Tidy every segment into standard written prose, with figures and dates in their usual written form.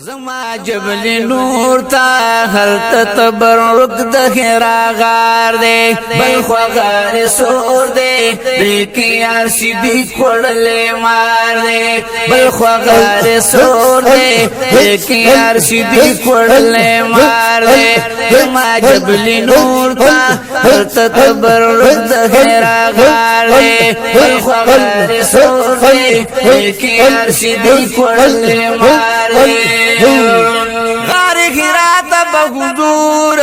زما جبل نور تا هل تبرک د خیرا غار دے بل خوغار سور دے دیکی یار صدیق کھوڑلے مار دے بل خوغار سور دے دیکی یار صدیق کھوڑلے مار دے زما جبل نور تا هل تبرک د خیرا غار دے بل خوغار سور دے دیکی یار صدیق کھوڑلے مار دے غار خیرات بحضور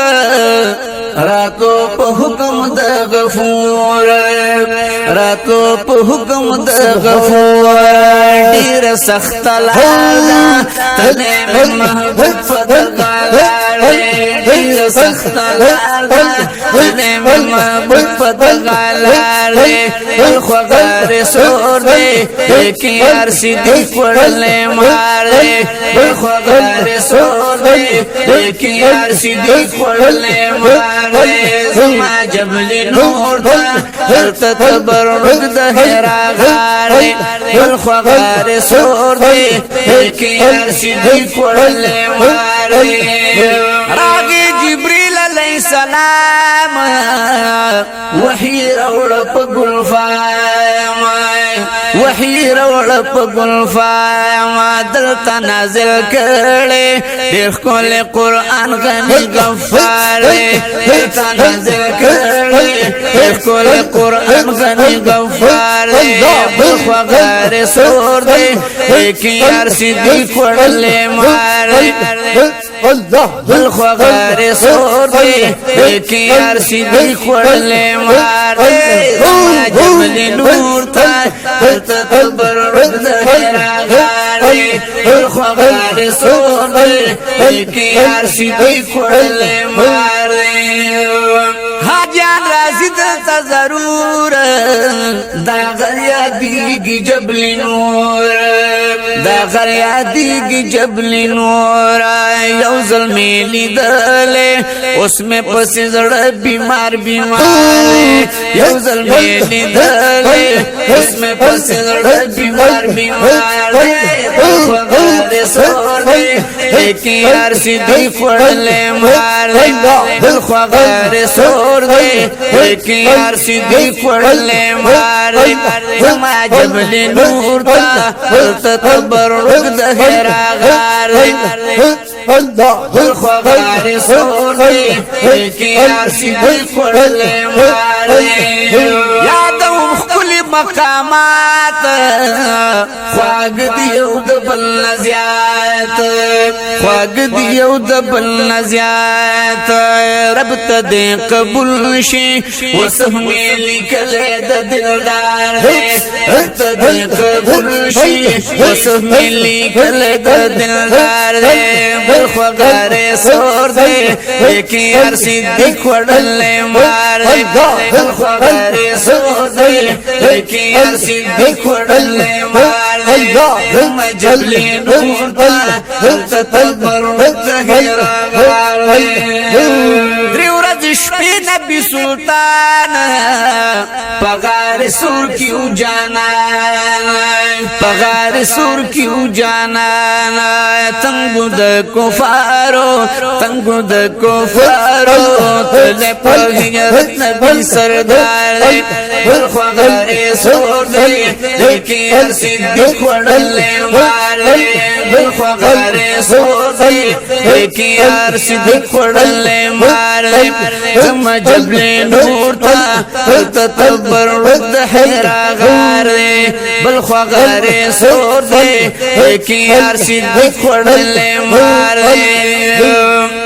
راتو په حکم د غفور راتو په حکم د غفور ډیر سخت لار تنه محبوب فدغار ډیر سخت لار تنه محبوب فدغار خوغار سور دے کی یار صدیق وړلې مار دے خوغار سور دے کی یار صدیق وړلې مار زما جبل نور تا تبرک د حرا غار بل خوغار سور دے کی یار صدیق وړلې مار راگی جبریل علیہ السلام وحی روڑ پا گلفام وحی روڑ پا گلفام دلتا نازل کرلے دیخ کول قرآن غنی غفار دلتا نازل کرلے دیخ کول قرآن غنی غفار بخوغار سور دے کی یار صدیق وړلې مار بل خوغار سور دے کی یار صدیق وړلې مار زما جبل نور تا تبرک د حرا غار بل خوغار سور دے کی یار صدیق وړلې مار حاجان رازی دلتا ضرور دا غریادی جبل نور دا غریادی جبل نور یو ظلمی لیدلے اس میں پس زڑ بیمار بیمار یو ظلمی لیدلے اس میں پس زڑ بیمار بیمار خوغار سور دے کی یار صدیق وړلې مار بل خوغار سور دے کی یار صدیق وړلې مار زما جبل نور تا تبرک د حرا غار بل خوغار سور دے کی یار صدیق وړلې مار یادوم خپل مقامات خواږ دیو د بل نزیات خواږ دیو د بل نزیات رب ته دې قبول شي وسمې لیکلې د دلدار رب ته دې قبول شي وسمې لیکلې د دلدار بل خوغار سور دے کی یار صدیق وړلې مار بل خوغار سور دے کی یار صدیق وړلې مار زما جبل نور تا تبرک د حرا غار دری ورځ شپې نبی سلطان پغار سور کیو جانا پغار سور کیو جانا تنگو د کفارو تنگو د کفارو تل پغیرت نبی سردار بل خوغار سور دے کی یار صدیق وړلې مار بل خوغار سور دے کی یار صدیق وړلې مار زما جبل نور تا تبرک د حرا غار بل خوغار سور دے کی یار صدیق وړلې مار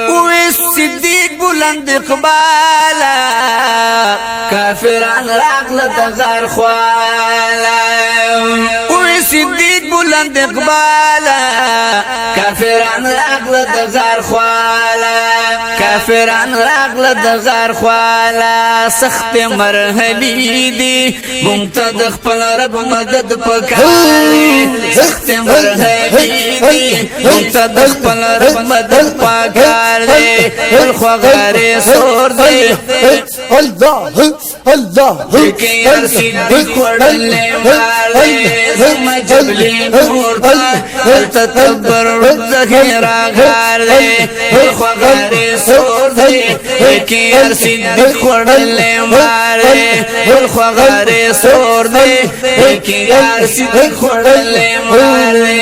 اوه صدیق بلند اقبالا کافران راغله د غار خوالا اوه صدیق بلند اقبالا کافران راغله د غار خوالا کافران راغله د غار خوالا سخت مرحلی دی ممتد خپل رب مدد پکاري سخت مرحلی دی ممتد خپل رب مدد پکاري بل خوغاري سور دے الله الله کہ یار صدیق وڑلے مارے زم جبلی مورتا تتبر زہرا گھار دے بل خوغاري سور دے کہ یار صدیق وڑلے مارے بل خوغاري سور دے کہ یار صدیق وڑلے مارے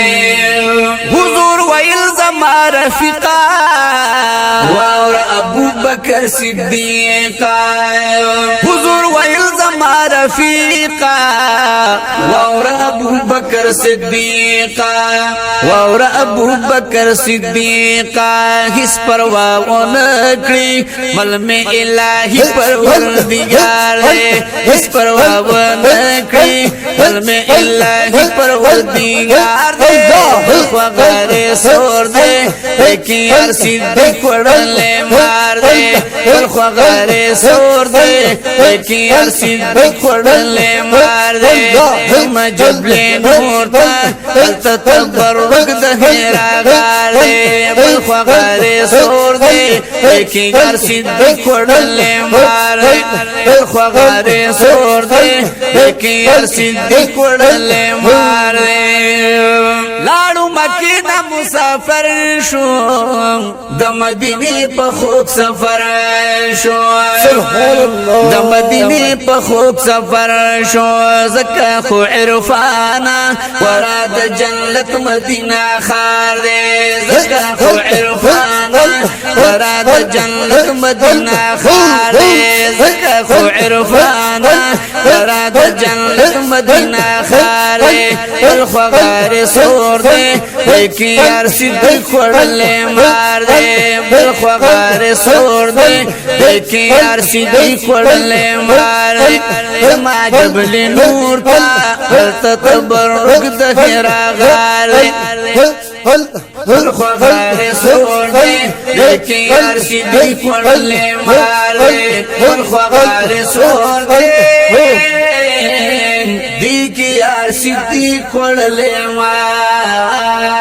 حضور ویل زما رفیقا واور ابو بکر صدیقا حضور ویل زما رفیقا واور ابو بکر صدیقا واور ابو بکر صدیقا ہس پرواہ نکڑی مل میں الہی پروردگار ہے ہس پرواہ نکڑی مل میں الہی پروردگار ہے خوغاري سور دے لیکن یار صدیق وڑلے مار دے بل خوغاري سور دے لیکن یار صدیق وڑلے مار دے مجبلے نورتا تتبر رکد ہیرا گار دے بل خوغاري سور دے لیکن یار صدیق وڑلے مار دے بل خوغاري سور دے لیکن یار صدیق وڑلے مار دے لاړو مکه د مسافر شو د مدینه په خوب سفر شو د مدینه په خوب سفر شو زکه خو عرفانا ورا د جنت مدینه خار دے زکه خو عرفانا ورا د جنت مدینه خار دے زکه خو عرفانا ورا د جنت مدینه خار دے بل خوغاري سور دے لیکن یار صدیق وڑلے مار دے بل خوغاري سور دے لیکن یار صدیق وڑلے مار دے ما جبل نور تا تتبرک دہرا غار دے بل خوغاري سور دے لیکن یار صدیق وڑلے مار دے بل خوغاري سور دے دی کی یار صدیق وڑلے مار